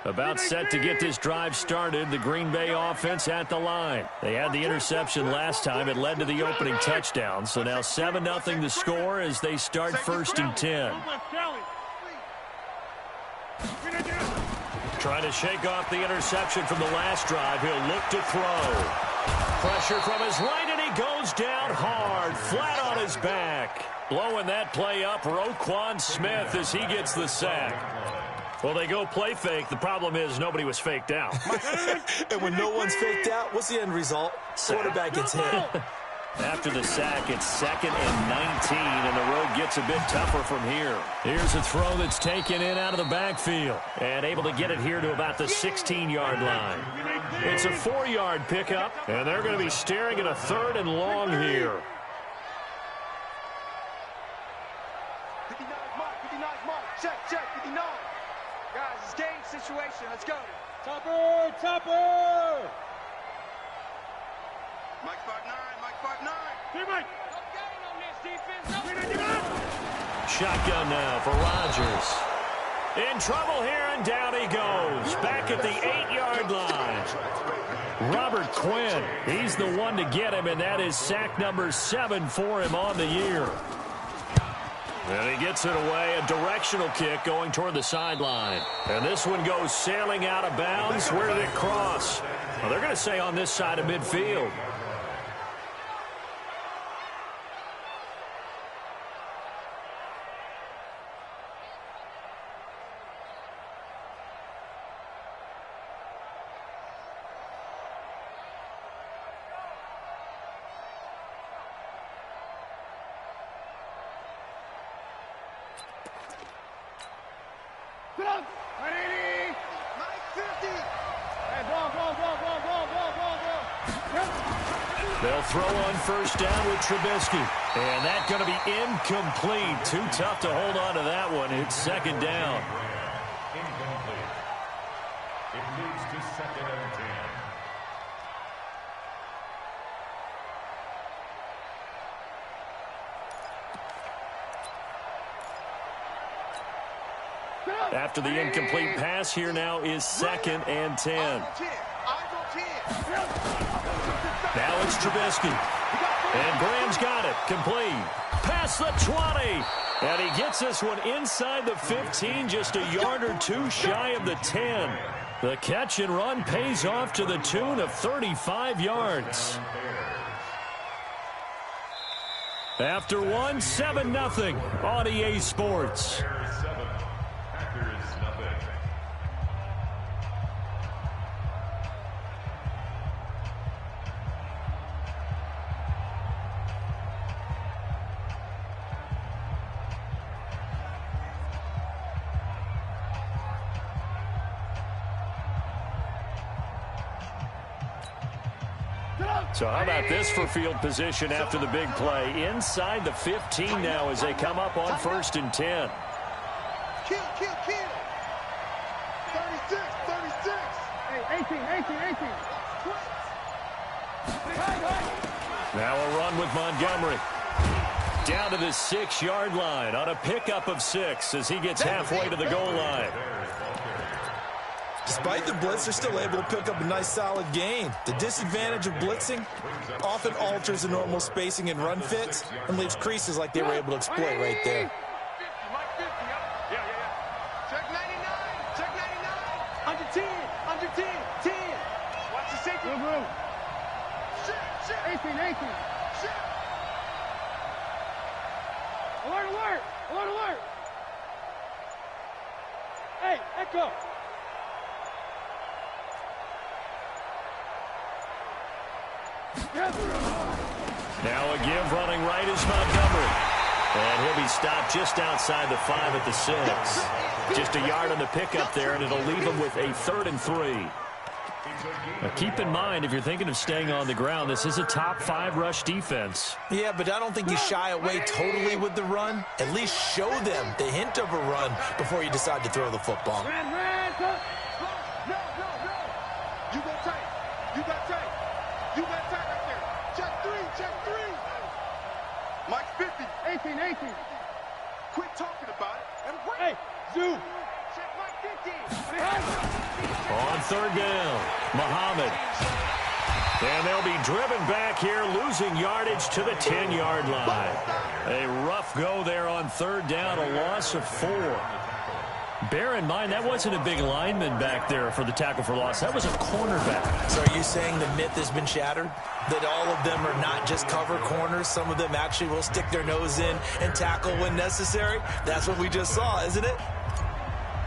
About set to get this drive started, the Green Bay offense at the line. They had the interception last time. It led to the opening touchdown. So now 7-0 the score as they start 1st and 10. Trying to shake off the interception from the last drive. He'll look to throw. Pressure from his right, and he goes down hard, flat on his back. Blowing that play up, Roquan Smith, as he gets the sack. Well, they go play fake. The problem is nobody was faked out. And when no one's faked out, what's the end result? Quarterback gets hit. After the sack, it's 2nd and 19, and the road gets a bit tougher from here. Here's a throw that's taken in out of the backfield, and able to get it here to about the 16-yard line. It's a 4-yard pickup, and they're going to be staring at a 3rd and long here. 59 mark, check, 59. Guys, it's game situation. Let's go. Topper! Mike 5'9". Hey, Mike. No gain on this defense. Shotgun now for Rodgers. In trouble here, and down he goes. Back at the 8-yard line. Robert Quinn, he's the one to get him, and that is sack number 7 for him on the year. And he gets it away, a directional kick going toward the sideline. And this one goes sailing out of bounds. Where did it cross? Well, they're going to say on this side of midfield. They'll throw on 1st down with Trubisky. And that's going to be incomplete. Too tough to hold on to that one. It's 2nd down. Incomplete. It leads to 2nd and 10. After the incomplete pass, here now is 2nd and 10. Now it's Trubisky. And Graham's got it. Complete. Past the 20. And he gets this one inside the 15, just a yard or two shy of the 10. The catch and run pays off to the tune of 35 yards. After one, 7-0 on EA Sports. So how about this for field position after the big play? Inside the 15 now as they come up on 1st and 10. Kill. 36. Hey, 18. Now a run with Montgomery. Down to the 6-yard line on a pickup of 6 as he gets halfway to the goal line. Despite the blitz, they're still able to pick up a nice solid gain. The disadvantage of blitzing often alters the normal spacing and run fits and leaves creases like they were able to exploit right there. Check 99. Under 10. Watch the safety. Shit. 18. Shit. Alert. Hey, echo. Now a give running right is Montgomery. And he'll be stopped just outside the 5 at the 6. Just a yard on the pickup there, and it'll leave him with a 3rd and 3. Now keep in mind, if you're thinking of staying on the ground, this is a top 5 rush defense. Yeah, but I don't think you shy away totally with the run. At least show them the hint of a run before you decide to throw the football. No. You got tight right there. Check 3. Mike 50. 18. Quit talking about it and break. Hey, Zoo. Check Mike 50. On third down, Muhammad. And they'll be driven back here, losing yardage to the 10-yard line. A rough go there on third down, a loss of 4. Bear in mind, that wasn't a big lineman back there for the tackle for loss. That was a cornerback. So are you saying the myth has been shattered? That all of them are not just cover corners? Some of them actually will stick their nose in and tackle when necessary? That's what we just saw, isn't it?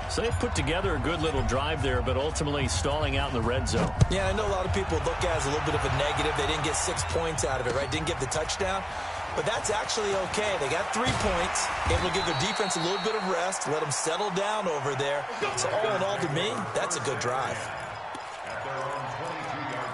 So they put together a good little drive there, but ultimately stalling out in the red zone. Yeah, I know a lot of people look at it as a little bit of a negative. They didn't get 6 points out of it, right? Didn't get the touchdown. But that's actually okay. They got 3 points, able to give their defense a little bit of rest, let them settle down over there. So all in all, to me, that's a good drive. At their own 22-yard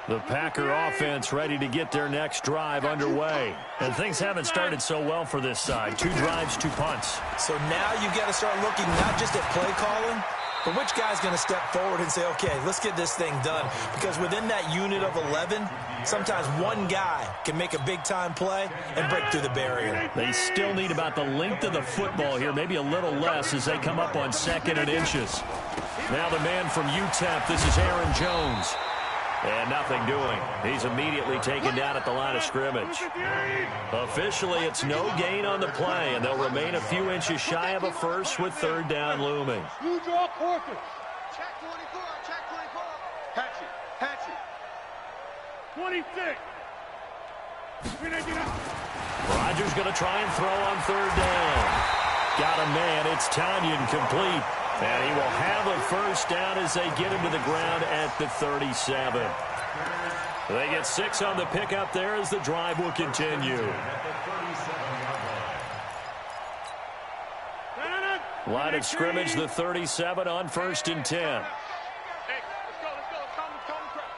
line. The Packer offense ready to get their next drive underway. And things haven't started so well for this side. 2 drives, 2 punts. So now you've got to start looking not just at play calling, but which guy's going to step forward and say, okay, let's get this thing done. Because within that unit of 11, sometimes one guy can make a big-time play and break through the barrier. They still need about the length of the football here, maybe a little less as they come up on 2nd and inches. Now the man from UTEP, this is Aaron Jones. And nothing doing. He's immediately taken down at the line of scrimmage. Officially, it's no gain on the play, and they'll remain a few inches shy of a first with third down looming. You draw quarters. Check 24, check 24. Hatchet, hatchet. 26. Rodgers going to try and throw on third down. Got a man. It's Tanyan complete. And he will have a first down as they get him to the ground at the 37. They get 6 on the pickup there as the drive will continue. Line of scrimmage, the 37 on 1st and 10. Hey, let's go, let's go. Calm the crowd.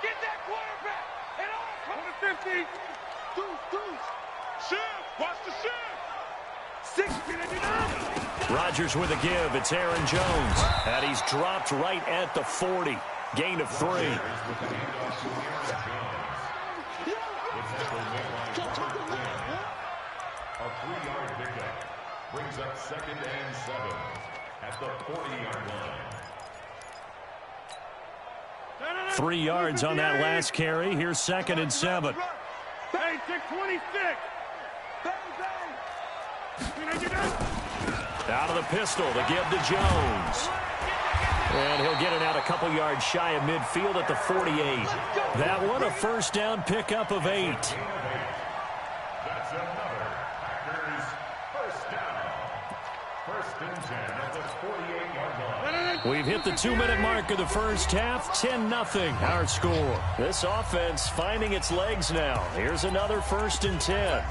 Get that quarterback. And on the 50. Deuce. Shift. Watch the shift. 6. Rodgers with a give. It's Aaron Jones. And he's dropped right at the 40. Gain of 3. A 3-yard pickup brings up 2nd and 7 at the 40-yard line. 3 yards on that last carry. Here's 2nd and 7. Hey, 626. Out of the pistol, the give to Jones. And he'll get it out a couple yards shy of midfield at the 48. That one a first down pickup of 8. That's another Packers first down. 1st and 10 at the 48-yard line. We've hit the 2-minute mark of the first half. 10-0 our score. This offense finding its legs now. Here's another 1st and 10.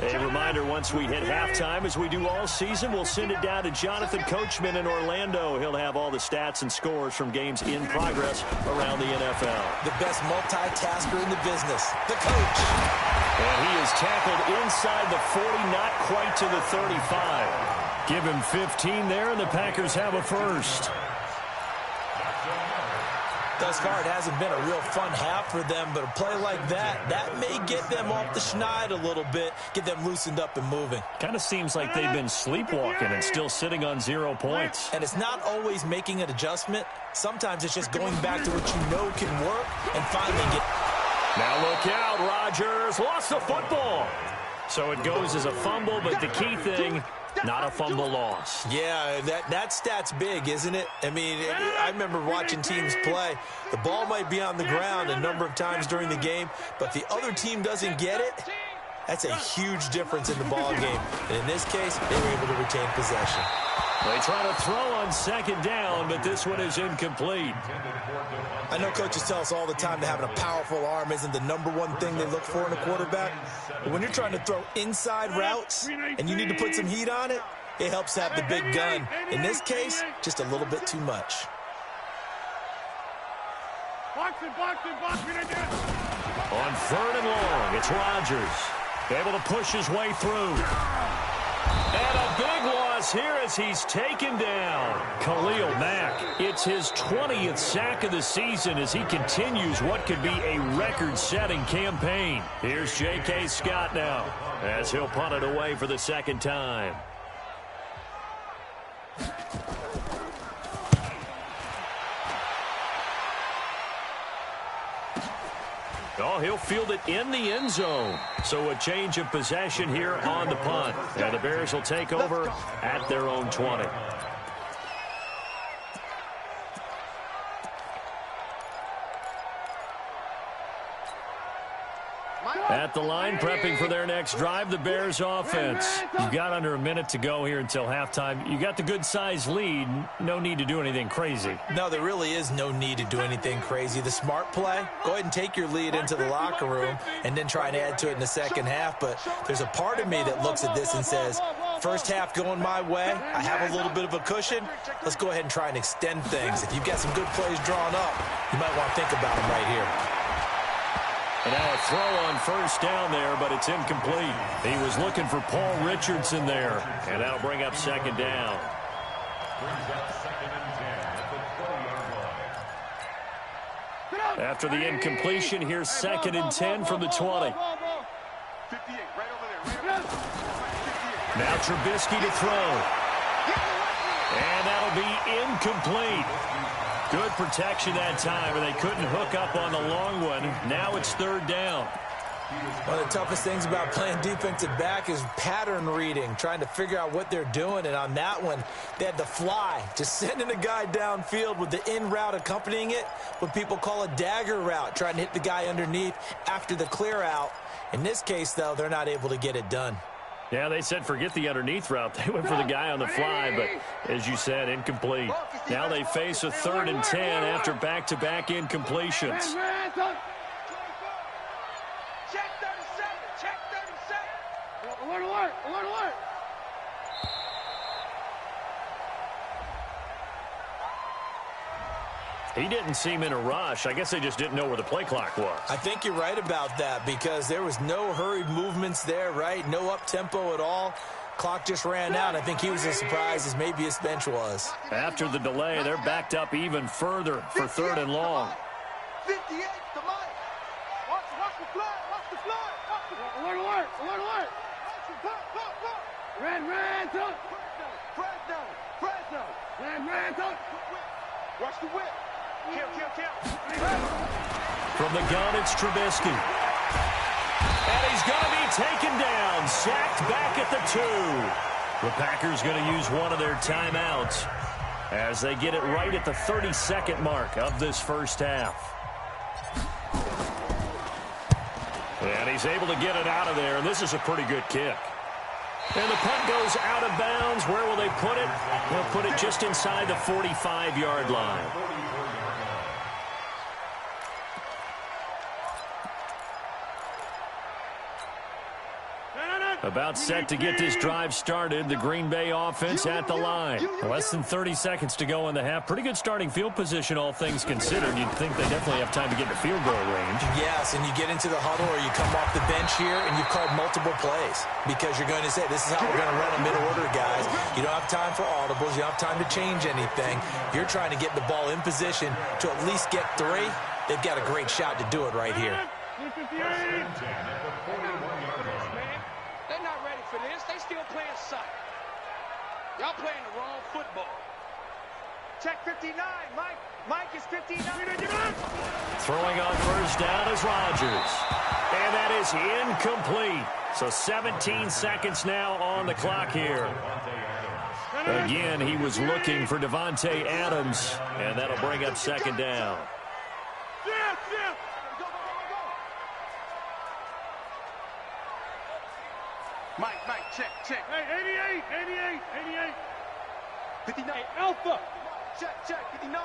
A reminder, once we hit halftime, as we do all season, we'll send it down to Jonathan Coachman in Orlando. He'll have all the stats and scores from games in progress around the NFL. The best multitasker in the business, the coach. And he is tackled inside the 40, not quite to the 35. Give him 15 there, and the Packers have a first. Thus far, it hasn't been a real fun half for them, but a play like that may get them off the schneid a little bit, get them loosened up and moving. Kind of seems like they've been sleepwalking and still sitting on 0 points. And it's not always making an adjustment. Sometimes it's just going back to what you know can work and finally get... Now look out, Rodgers lost the football. So it goes as a fumble, but the key thing, not a fumble loss. Yeah, that stat's big, isn't it? I mean, I remember watching teams play. The ball might be on the ground a number of times during the game, but the other team doesn't get it. That's a huge difference in the ball game. And in this case, they were able to retain possession. They try to throw on 2nd down, but this one is incomplete. I know coaches tell us all the time that having a powerful arm isn't the #1 thing they look for in a quarterback. But when you're trying to throw inside routes and you need to put some heat on it, it helps have the big gun. In this case, just a little bit too much. On 3rd and long, it's Rodgers. Able to push his way through. And a big loss here as he's taken down. Khalil Mack, it's his 20th sack of the season as he continues what could be a record-setting campaign. Here's J.K. Scott now as he'll punt it away for the second time. Oh, he'll field it in the end zone. So a change of possession here on the punt. And the Bears will take over at their own 20. At the line, prepping for their next drive, the Bears offense. You've got under a minute to go here until halftime. You got the good-sized lead. No need to do anything crazy. No, there really is no need to do anything crazy. The smart play, go ahead and take your lead into the locker room and then try and add to it in the second half. But there's a part of me that looks at this and says, first half going my way, I have a little bit of a cushion. Let's go ahead and try and extend things. If you've got some good plays drawn up, you might want to think about them right here. And now a throw on first down there, but it's incomplete. He was looking for Paul Richardson there, and that'll bring up second down. Brings up 2nd and 10 at the 20-yard line. After the incompletion, here's 2nd and 10 from the 20. 58, right over there. Now Trubisky to throw. And that'll be incomplete. Good protection that time, and they couldn't hook up on the long one. Now it's third down. One of the toughest things about playing defensive back is pattern reading, trying to figure out what they're doing. And on that one, they had to fly, just sending a guy downfield with the in route accompanying it, what people call a dagger route, trying to hit the guy underneath after the clear out. In this case, though, they're not able to get it done. Yeah, they said forget the underneath route. They went for the guy on the fly, but as you said, incomplete. Now they face a 3rd and 10 after back-to-back incompletions. Check 37. Check 37. Alert, alert, alert, alert. He didn't seem in a rush. I guess they just didn't know where the play clock was. I think you're right about that because there was no hurried movements there, right? No up-tempo at all. Clock just ran out. I think he was as surprised as maybe his bench was. After the delay, they're backed up even further for 3rd and long. 58 to Mike. Watch the fly. Watch the fly. Alert, alert, alert, alert. Red zone. Fresno. Red zone. Watch the whip. Kill. From the gun, it's Trubisky. And he's going to be taken down, sacked back at the 2. The Packers going to use one of their timeouts as they get it right at the 32nd mark of this first half. And he's able to get it out of there, and this is a pretty good kick. And the punt goes out of bounds. Where will they put it? They'll put it just inside the 45-yard line. About set to get this drive started. The Green Bay offense at the line. Less than 30 seconds to go in the half. Pretty good starting field position, all things considered. You'd think they definitely have time to get to field goal range. Yes, and you get into the huddle or you come off the bench here and you've called multiple plays because you're going to say, this is how we're going to run a mid-order, guys. You don't have time for audibles. You don't have time to change anything. You're trying to get the ball in position to at least get 3. They've got a great shot to do it right here. They're not ready for this. They still playing suck. Y'all playing the wrong football. Check 59. Mike is 59. Throwing on first down is Rodgers. And that is incomplete. So 17 seconds now on the clock here. Again, he was looking for Devontae Adams, and that'll bring up second down. Mike, check. Hey, 88. 59. Hey, Alpha. Check, 59.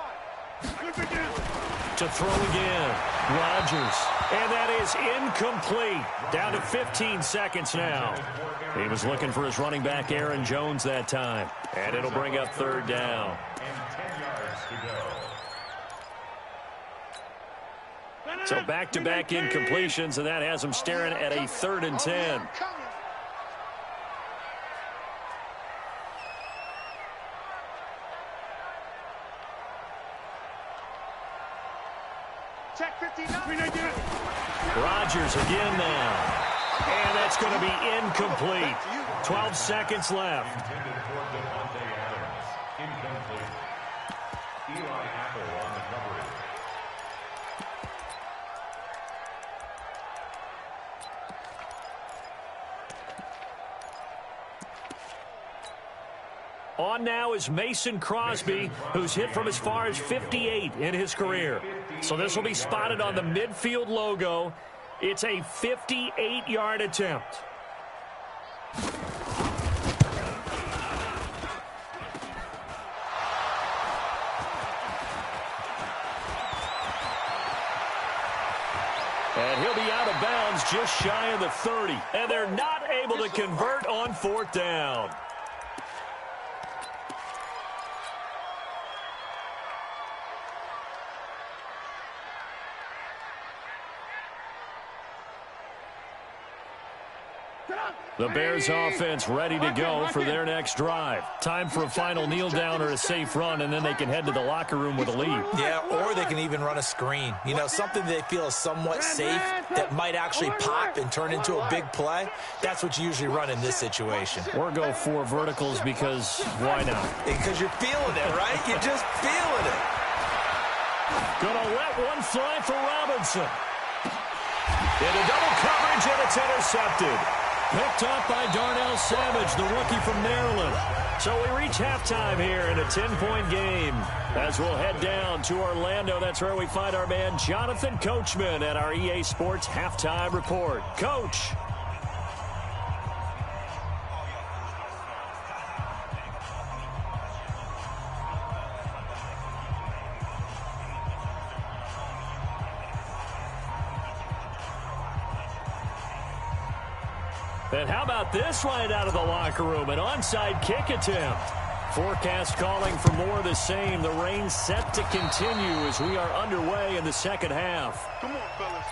To throw again, Rodgers. And that is incomplete. Down to 15 seconds now. He was looking for his running back, Aaron Jones, that time. And it'll bring up third down. And 10 yards to go. So back-to-back incompletions, and that has him staring at a 3rd and 10. Rodgers again now. And that's going to be incomplete. 12 seconds left. Eli Apple on the coverage. On now is Mason Crosby, who's hit from as far as 58 in his career. So this will be spotted on the midfield logo. It's a 58-yard attempt. And he'll be out of bounds just shy of the 30. And they're not able to convert on 4th down. The Bears offense ready to go for their next drive. Time for a final kneel down or a safe run, and then they can head to the locker room with a lead. Yeah, or they can even run a screen. You know, something they feel is somewhat safe that might actually pop and turn into a big play. That's what you usually run in this situation. Or go 4 verticals because why not? Because you're feeling it, right? You're just feeling it. Gonna let one fly for Robinson. Into double coverage, and it's intercepted. Picked up by Darnell Savage, the rookie from Maryland. So we reach halftime here in a 10-point game. As we'll head down to Orlando, that's where we find our man Jonathan Coachman at our EA Sports Halftime Report. Coach. And how about this right out of the locker room? An onside kick attempt. Forecast calling for more of the same. The rain set to continue as we are underway in the second half. Come on, fellas.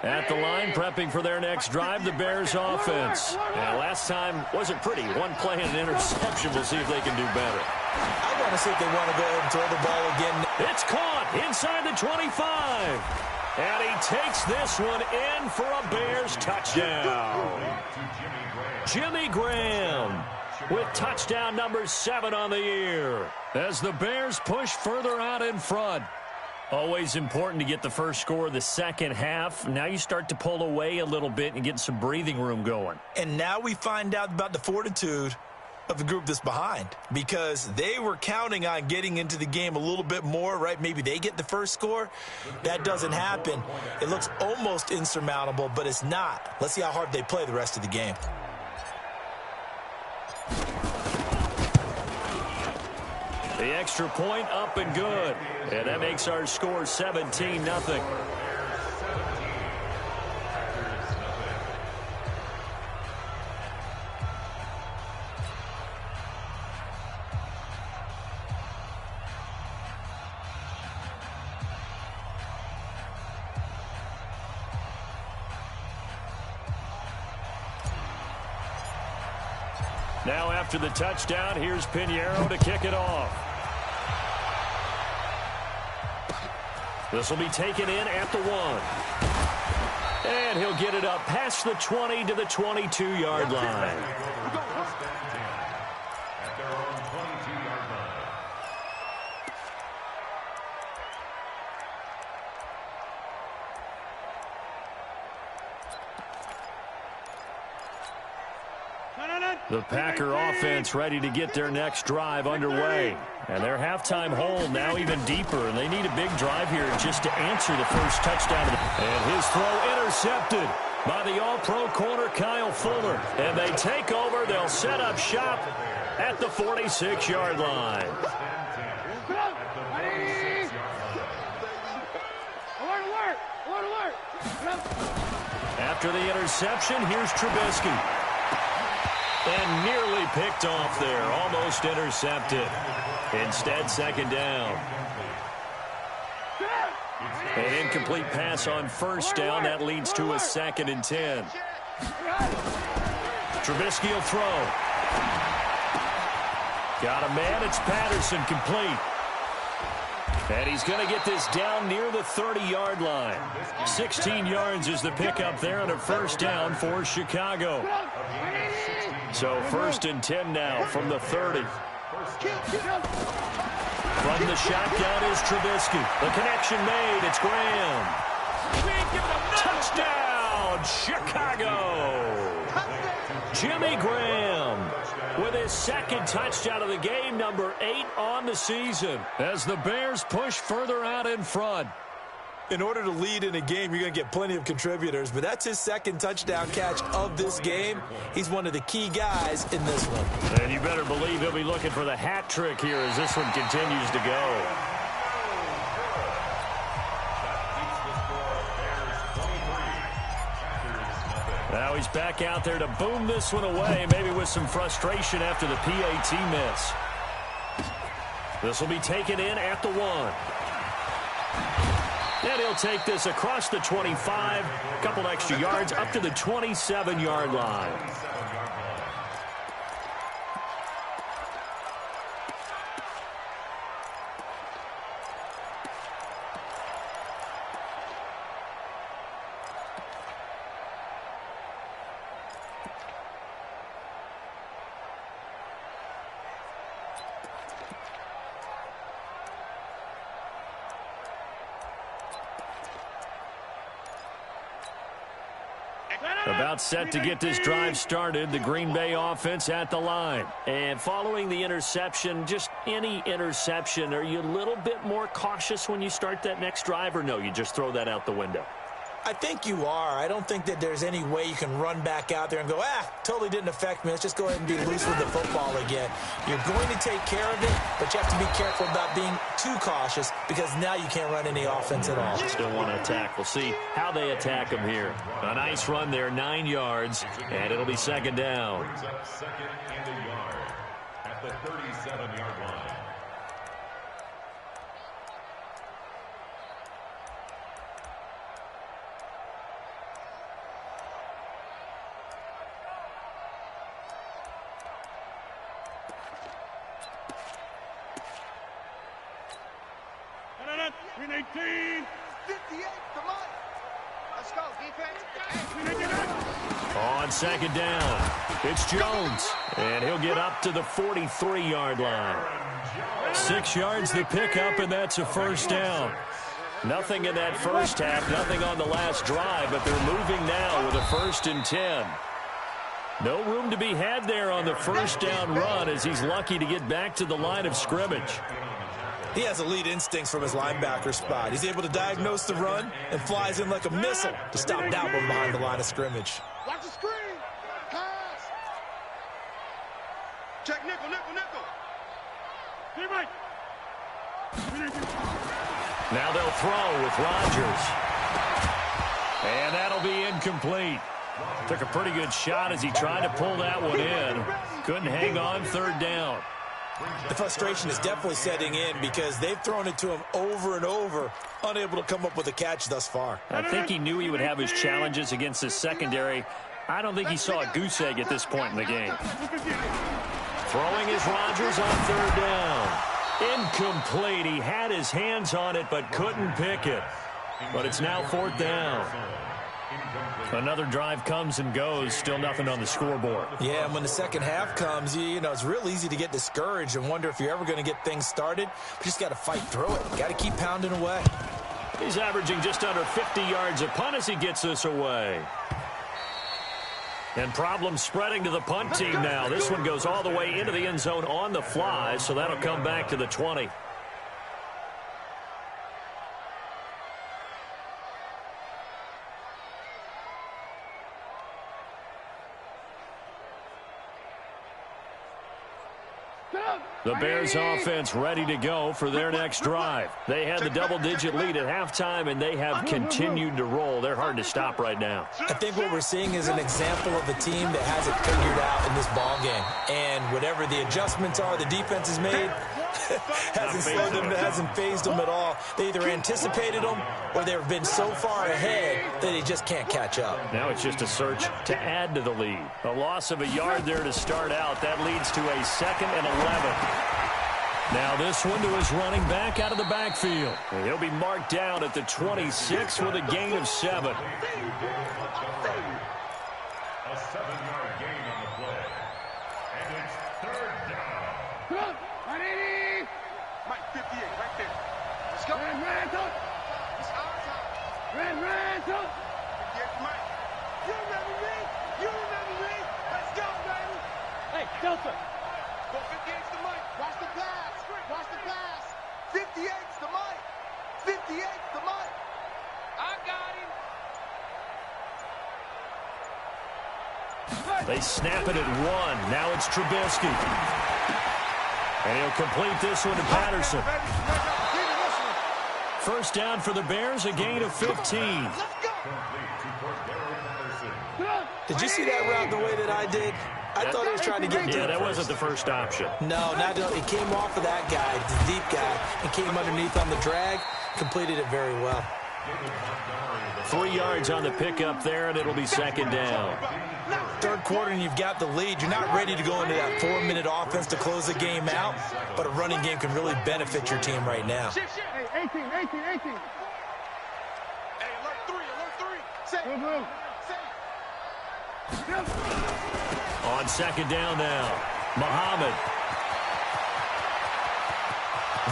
At the line, prepping for their next drive, the Bears offense. Now, last time wasn't pretty. One play and an interception. We'll see if they can do better. I want to see if they want to go ahead and throw the ball again. It's caught inside the 25. And he takes this one in for a Bears touchdown. Jimmy Graham with touchdown number 7 on the year. As the Bears push further out in front. Always important to get the first score of the second half. Now you start to pull away a little bit and get some breathing room going. And now we find out about the fortitude of the group that's behind, because they were counting on getting into the game a little bit more, right? Maybe they get the first score. That doesn't happen. It looks almost insurmountable, but it's not. Let's see how hard they play the rest of the game. The extra point up and good. And that makes our score 17-0. Now after the touchdown, here's Pinheiro to kick it off. This will be taken in at the 1. And he'll get it up past the 20 to the 22-yard line. At their own 22-yard line. The Packer offense ready to get their next drive underway. And their halftime hole now even deeper. And they need a big drive here just to answer the first touchdown. And his throw intercepted by the all-pro corner Kyle Fuller. And they take over. They'll set up shop at the 46-yard line. After the interception, here's Trubisky. And nearly picked off there. Almost intercepted. Instead, second down. An incomplete pass on first down. That leads to a 2nd and 10. Trubisky will throw. Got a man. It's Patterson, complete. And he's going to get this down near the 30-yard line. 16 yards is the pickup there on a first down for Chicago. So 1st and 10 now from the 30. From the shotgun is Trubisky. The connection made. It's Graham. Touchdown, Chicago. Jimmy Graham with his 2nd touchdown of the game, number 8 on the season, as the Bears push further out in front. In order to lead in a game, you're going to get plenty of contributors, but that's his 2nd touchdown catch of this game. He's one of the key guys in this one. And you better believe he'll be looking for the hat trick here as this one continues to go. Now he's back out there to boom this one away, maybe with some frustration after the PAT miss. This will be taken in at the 1. And he'll take this across the 25, a couple extra yards up to the 27-yard line. About set to get this drive started, the Green Bay offense at the line. And following the interception, just any interception, are you a little bit more cautious when you start that next drive, or no, you just throw that out the window? I think you are. I don't think that there's any way you can run back out there and go, totally didn't affect me. Let's just go ahead and be loose with the football again. You're going to take care of it, but you have to be careful about being too cautious because now you can't run any offense at all. Still want to attack. We'll see how they attack him here. A nice run there, 9 yards, and it'll be 2nd down. Brings up 2nd and a yard at the 37-yard line. Green 18. 58, come on. Let's go, defense. On 2nd down, it's Jones, and he'll get up to the 43-yard line. 6 yards the pickup, and that's a first down. Nothing in that first half, nothing on the last drive, but they're moving now with a 1st and 10. No room to be had there on the first down run as he's lucky to get back to the line of scrimmage. He has elite instincts from his linebacker spot. He's able to diagnose the run and flies in like a missile to stop that one behind the line of scrimmage. Watch the screen. Pass. Check nickel, nickel, nickel. Stay right. Now they'll throw with Rodgers. And that'll be incomplete. Took a pretty good shot as he tried to pull that one in. Couldn't hang on 3rd down. The frustration is definitely setting in because they've thrown it to him over and over, unable to come up with a catch thus far. I think he knew he would have his challenges against his secondary. I don't think he saw a goose egg at this point in the game. Throwing is Rodgers on 3rd down. Incomplete. He had his hands on it but couldn't pick it. But it's now 4th down. Another drive comes and goes, still nothing on the scoreboard. Yeah, and when the second half comes, you know, it's real easy to get discouraged and wonder if you're ever going to get things started. You just got to fight through it. Got to keep pounding away. He's averaging just under 50 yards a punt as he gets this away. And problems spreading to the punt team now. This one goes all the way into the end zone on the fly, so that'll come back to the 20. The Bears offense ready to go for their next drive. They had the double-digit lead at halftime, and they have continued to roll. They're hard to stop right now. I think what we're seeing is an example of a team that has it figured out in this ball game. And whatever the adjustments are the defense has made, hasn't phased them at all. They either anticipated them or they've been so far ahead that they just can't catch up. Now it's just a search to add to the lead. A loss of a yard there to start out. That leads to a 2nd and 11. Now this one to his running back out of the backfield. And he'll be marked down at the 26 with a gain of 7. A 7-yard gain on the play. And it's 3rd down. Mike, 58, right there. Let's go. It's our time. 58, Mike. You remember me? Let's go, baby. Hey, Delta. Go 58's the Mike. Watch the pass. 58's the Mike. 58's the Mike. I got him. They snap it at 1. Now it's Trubisky. And he'll complete this one to Patterson. First down for the Bears, a gain of 15. Did you see that route the way that I did? I thought he was trying to get deep. Yeah, that wasn't the first option. No, he came off of that guy, the deep guy, and came underneath on the drag, completed it very well. 3 yards on the pickup there, and it'll be 2nd down. 3rd quarter, and you've got the lead. You're not ready to go into that 4-minute offense to close the game out, but a running game can really benefit your team right now. Hey, 18. Hey, alert 3. Say. On 2nd down now, Muhammad.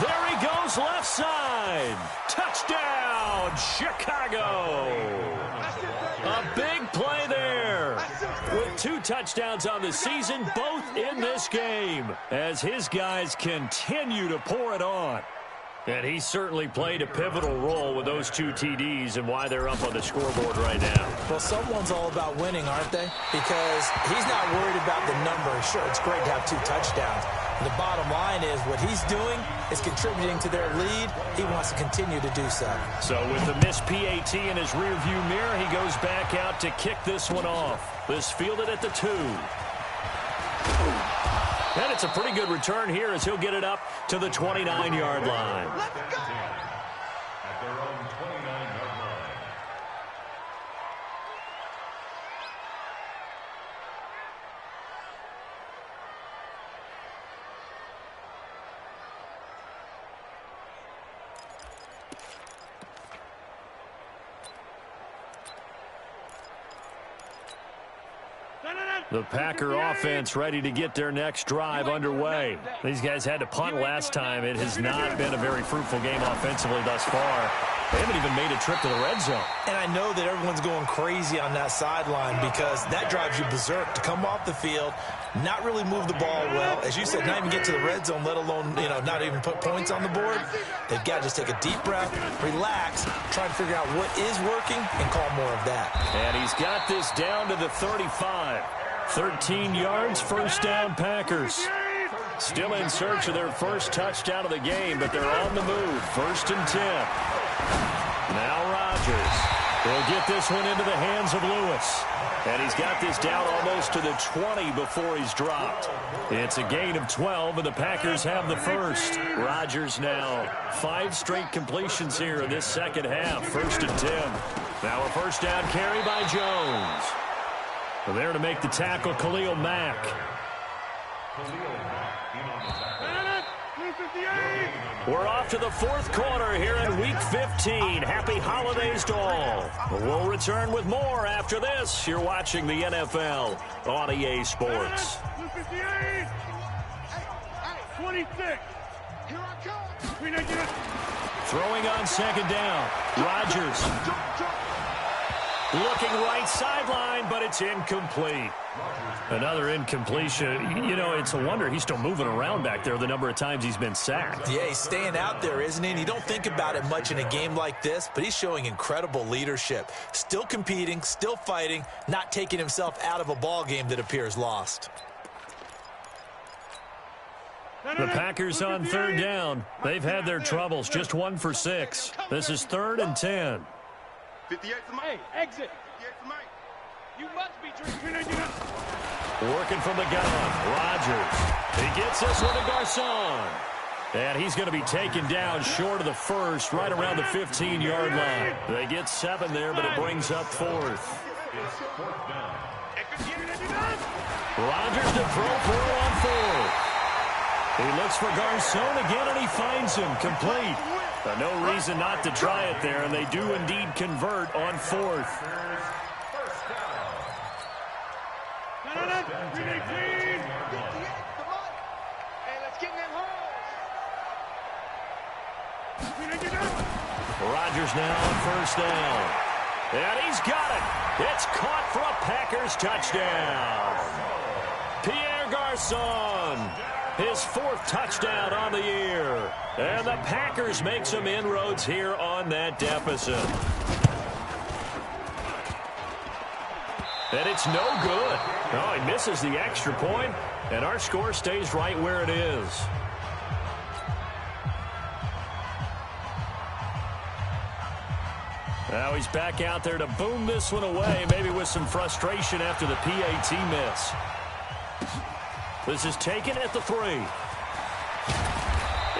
There he goes, left side. Touchdown, Chicago. A big play there. With 2 touchdowns on the season, both in this game, as his guys continue to pour it on. And he certainly played a pivotal role with those 2 TDs and why they're up on the scoreboard right now. Well, someone's all about winning, aren't they? Because he's not worried about the number. Sure, it's great to have 2 touchdowns. The bottom line is what he's doing is contributing to their lead. He wants to continue to do so. So with the missed PAT in his rearview mirror, he goes back out to kick this one off. This fielded at the 2. And it's a pretty good return here as he'll get it up to the 29-yard line. Let's go. At their own 29-yard line. The Packer offense ready to get their next drive underway. These guys had to punt last time. It has not been a very fruitful game offensively thus far. They haven't even made a trip to the red zone. And I know that everyone's going crazy on that sideline because that drives you berserk to come off the field, not really move the ball well. As you said, not even get to the red zone, let alone, not even put points on the board. They've got to just take a deep breath, relax, try to figure out what is working, and call more of that. And he's got this down to the 35. 13 yards, first down Packers. Still in search of their first touchdown of the game, but they're on the move. 1st and 10. Now Rodgers. He'll get this one into the hands of Lewis. And he's got this down almost to the 20 before he's dropped. It's a gain of 12, and the Packers have the first. Rodgers now 5 straight completions here in this second half. 1st and 10. Now a first down carry by Jones. There to make the tackle, Khalil Mack. We're off to the 4th quarter here in Week 15. Happy holidays to all. We'll return with more after this. You're watching the NFL on EA Sports. 26. Here I come. Throwing on 2nd down. Rodgers. Looking right sideline, but it's incomplete. Another incompletion. It's a wonder he's still moving around back there the number of times he's been sacked. Yeah, he's staying out there, isn't he? And you don't think about it much in a game like this, but he's showing incredible leadership. Still competing, still fighting, not taking himself out of a ball game that appears lost. The Packers on third down. They've had their troubles, just 1 for 6. This is 3rd and 10. 58 to Mike. Hey, exit. 58 to Mike. You must be drinking. Working from the gun, Rodgers. He gets this one to Garcon. And he's going to be taken down short of the first, right around the 15-yard line. They get 7 there, but it brings up 4th. Rodgers to throw for on 4th. He looks for Garcon again, and he finds him complete. No reason not to try it there, and they do indeed convert on 4th. Rodgers now on 1st down. And he's got it. It's caught for a Packers touchdown. Pierre Garcon, his 4th touchdown on the year. And the Packers make some inroads here on that deficit. And it's no good. Oh, he misses the extra point, and our score stays right where it is. Now he's back out there to boom this one away, maybe with some frustration after the PAT miss. This is taken at the 3.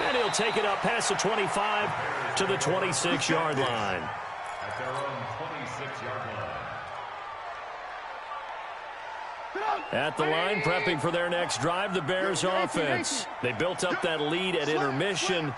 And he'll take it up past the 25 to the 26-yard line. At their own 26-yard line. At the line, prepping for their next drive, the Bears offense. They built up that lead at intermission,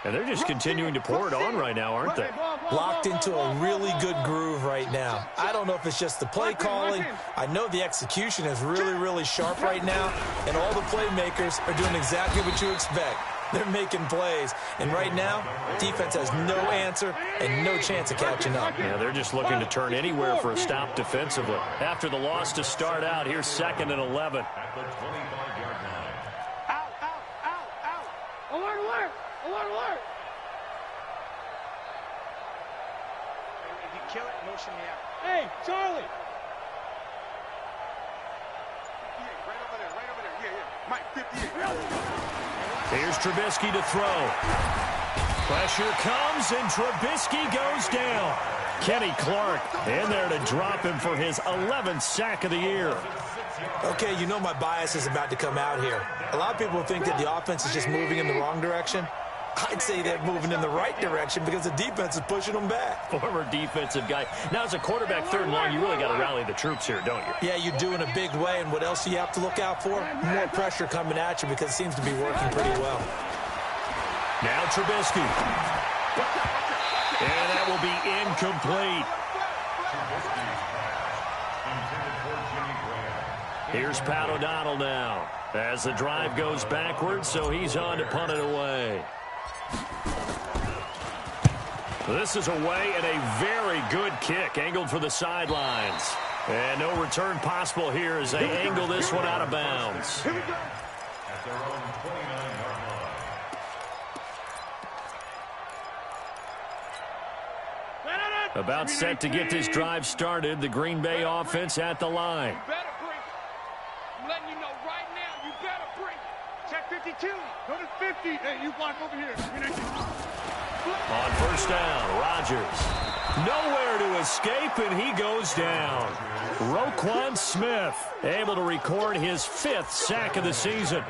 and they're just continuing to pour it on right now, aren't they? Locked into a really good groove right now. I don't know if it's just the play calling. I know the execution is really, really sharp right now, and all the playmakers are doing exactly what you expect. They're making plays, and right now, defense has no answer and no chance of catching up. Yeah, they're just looking to turn anywhere for a stop defensively. After the loss to start out, here's 2nd and 11. At the 25-yard line. Out. Alert. If you kill it, motion me out. Hey, Charlie. Right over there. Yeah. Mike, 58. Here's Trubisky to throw. Pressure comes, and Trubisky goes down. Kenny Clark in there to drop him for his 11th sack of the year. Okay, you know my bias is about to come out here. A lot of people think that the offense is just moving in the wrong direction. I'd say they're moving in the right direction because the defense is pushing them back. Former defensive guy. Now, as a quarterback 3rd and long, you really got to rally the troops here, don't you? Yeah, you do in a big way, and what else do you have to look out for? More pressure coming at you because it seems to be working pretty well. Now Trubisky. And that will be incomplete. Here's Pat O'Donnell now as the drive goes backwards, so he's on to punt it away. This is away and a very good kick angled for the sidelines. And no return possible here as they angle this one out of bounds. At their own 29-yard line. About set to get this drive started, the Green Bay offense at the line. You better bring it. I'm letting you know right now, you better bring it. Check 52. Go to 50. Hey, you block over here. On 1st down, Rodgers. Nowhere to escape, and he goes down. Roquan Smith able to record his 5th sack of the season.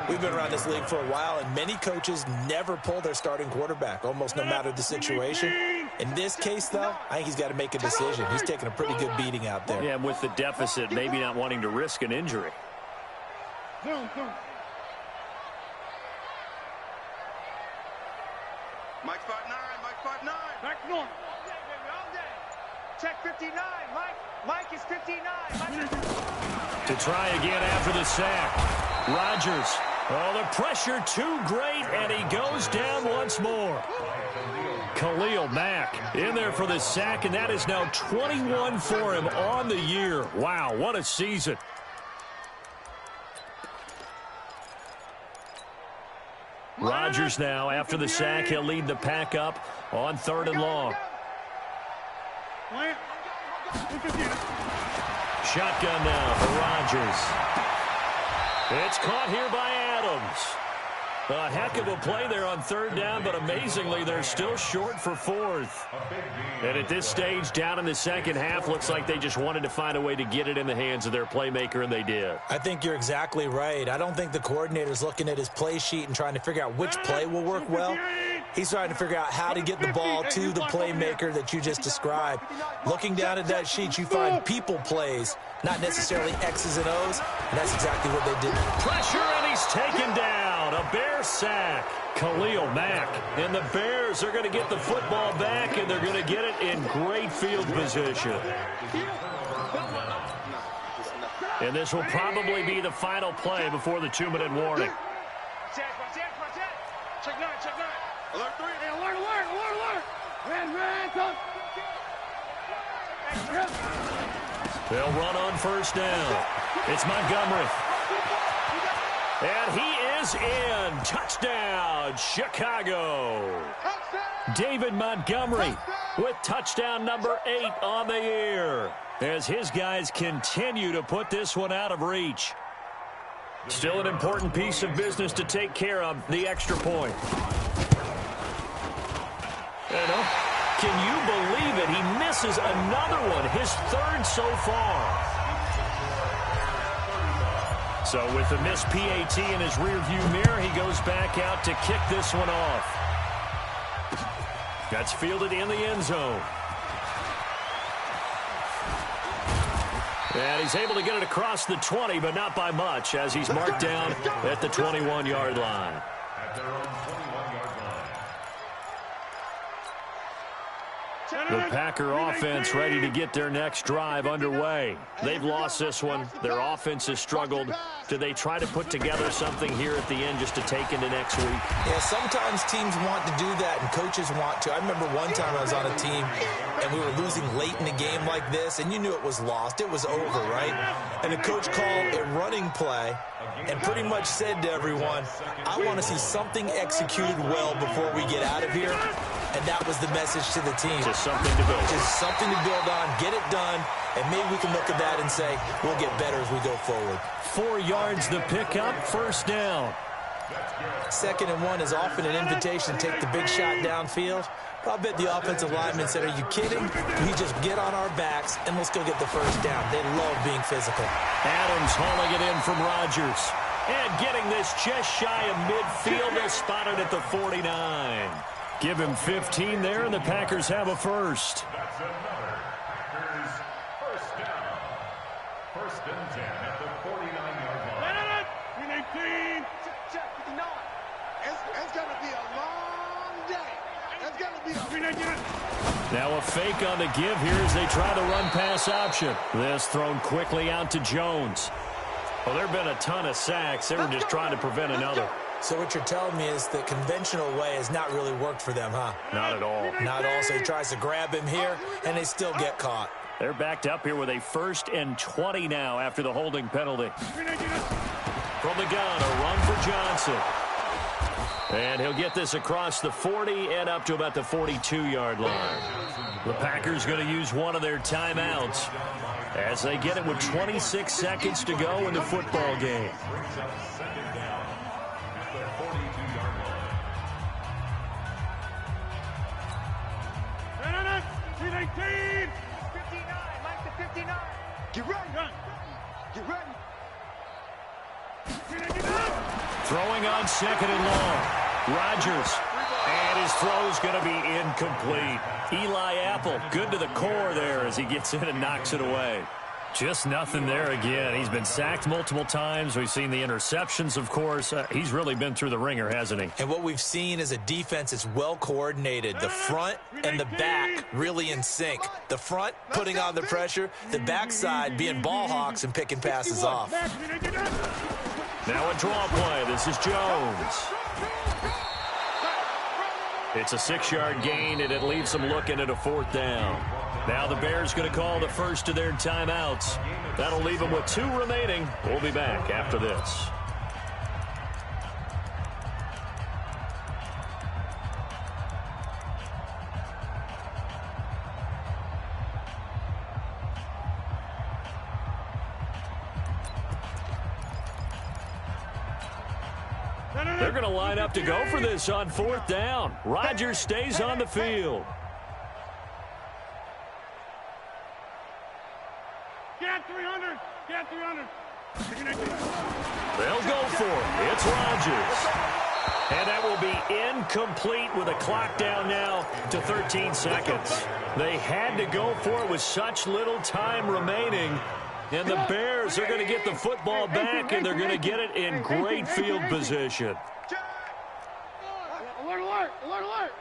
We've been around this league for a while, and many coaches never pull their starting quarterback, almost no matter the situation. In this case, though, I think he's got to make a decision. He's taking a pretty good beating out there. Yeah, with the deficit, maybe not wanting to risk an injury. Zoom. Mike 5'9", Mike 5'9". Back north. All day. Check 59, Mike is 59. To try again after the sack. Rodgers. Oh, the pressure too great, and he goes down once more. Khalil Mack in there for the sack, and that is now 21 for him on the year. Wow, what a season. Rodgers now, after the sack, he'll lead the pack up on 3rd and long. Shotgun now for Rodgers. It's caught here by Adams. A heck of a play there on third down, but amazingly, they're still short for fourth. And at this stage, down in the second half, looks like they just wanted to find a way to get it in the hands of their playmaker, and they did. I think you're exactly right. I don't think the coordinator's looking at his play sheet and trying to figure out which play will work well. He's trying to figure out how to get the ball to the playmaker that you just described. Looking down at that sheet, you find people plays, not necessarily X's and O's, and that's exactly what they did. Pressure, and he's taken down. A Bear sack. Khalil Mack. And the Bears are going to get the football back, and they're going to get it in great field position. And this will probably be the final play before the 2-minute warning. Check 9, check 9. Alert 3. Hey, alert, alert, alert, alert. Man, come. They'll run on first down. It's Montgomery. And he is in. Touchdown, Chicago. David Montgomery with touchdown number 8 on the year as his guys continue to put this one out of reach. Still an important piece of business to take care of, the extra point. Can you believe it? He misses another one, his third so far. So with the missed PAT in his rearview mirror, he goes back out to kick this one off. That's fielded in the end zone. And he's able to get it across the 20, but not by much, as he's marked down at the 21-yard line. At their own 21-yard line. The Packer offense ready to get their next drive underway. They've lost this one. Their offense has struggled. Do they try to put together something here at the end just to take into next week? Yeah, sometimes teams want to do that and coaches want to. I remember one time I was on a team and we were losing late in the game like this, and you knew it was lost. It was over, right? And the coach called a running play and pretty much said to everyone, I want to see something executed well before we get out of here. And that was the message to the team. Just something to build. Just something to build on, get it done, and maybe we can look at that and say, we'll get better as we go forward. 4 yards the pickup, first down. 2nd and 1 is often an invitation to take the big shot downfield. But I bet the offensive lineman said, are you kidding? We just get on our backs and let's go get the first down. They love being physical. Adams hauling it in from Rodgers. And getting this just shy of midfield. They'll spot it at the 49. Give him 15 there, and the Packers have a first. That's another Packers first down. 1st and 10 at the 49-yard line. 319. Check 59. It's going to be a long day. It's going to be a 319. Now a fake on the give here as they try the run-pass option. This thrown quickly out to Jones. Well, there have been a ton of sacks. They were just trying to prevent another. So what you're telling me is the conventional way has not really worked for them, huh? Not at all. Not at all. So he tries to grab him here, and they still get caught. They're backed up here with a 1st and 20 now after the holding penalty. From the gun, a run for Johnson. And he'll get this across the 40 and up to about the 42-yard line. The Packers going to use one of their timeouts as they get it with 26 seconds to go in the football game. Get ready. Get ready. Throwing on 2nd and long. Rodgers. And his throw's going to be incomplete. Eli Apple, good to the core there as he gets in and knocks it away. Just nothing there again. He's been sacked multiple times. We've seen the interceptions, of course. He's really been through the ringer, hasn't he? And what we've seen is a defense that's well coordinated. The front and the back really in sync. The front putting on the pressure. The backside being ball hawks and picking passes off. Now a draw play. This is Jones. It's a 6-yard gain, and it leaves them looking at a 4th down. Now the Bears going to call the first of their timeouts. That'll leave them with 2 remaining. We'll be back after this. They're going to line up to go for this on 4th down. Rodgers stays on the field. Get 300. Get 300. They'll go for it. It's Rodgers. And that will be incomplete with a clock down now to 13 seconds. They had to go for it with such little time remaining. And the Bears are going to get the football back, and they're going to get it in great field position. Alert, alert, alert, alert.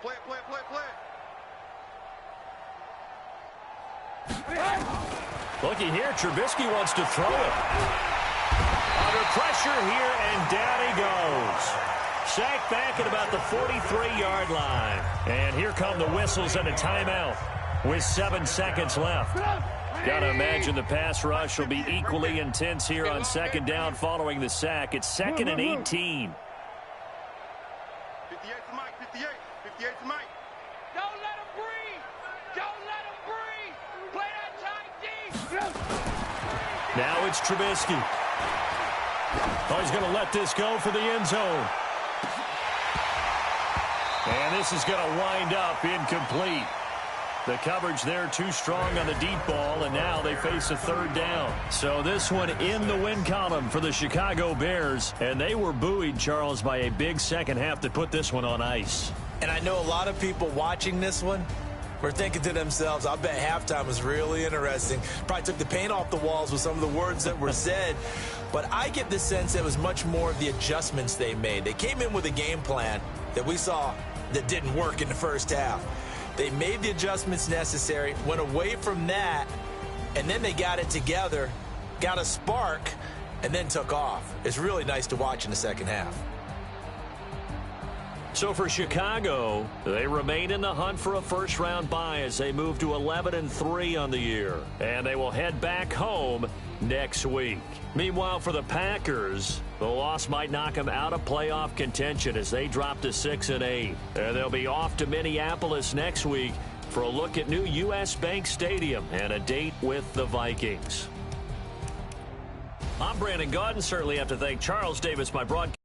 Play it, play it, play it, play it. Looky here, Trubisky wants to throw it. Under pressure here, and down he goes. Sacked back at about the 43-yard line. And here come the whistles and a timeout with 7 seconds left. Got to imagine the pass rush will be equally intense here on 2nd down following the sack. It's 2nd and 18. 58 to Mike, 58. 58 to Mike. Don't let him breathe. Don't let him breathe. Play that tight D. Now it's Trubisky. Oh, he's going to let this go for the end zone. And this is going to wind up incomplete. The coverage there too strong on the deep ball, and now they face a 3rd down. So this one in the win column for the Chicago Bears, and they were buoyed, Charles, by a big second half that put this one on ice. And I know a lot of people watching this one were thinking to themselves, I bet halftime was really interesting. Probably took the paint off the walls with some of the words that were said. But I get the sense it was much more of the adjustments they made. They came in with a game plan that we saw that didn't work in the first half. They made the adjustments necessary, went away from that, and then they got it together, got a spark, and then took off. It's really nice to watch in the second half. So for Chicago, they remain in the hunt for a first-round bye as they move to 11-3 on the year. And they will head back home next week. Meanwhile, for the Packers, the loss might knock them out of playoff contention as they drop to 6-8. And they'll be off to Minneapolis next week for a look at new U.S. Bank Stadium and a date with the Vikings. I'm Brandon Gaudin. Certainly have to thank Charles Davis, my broadcast.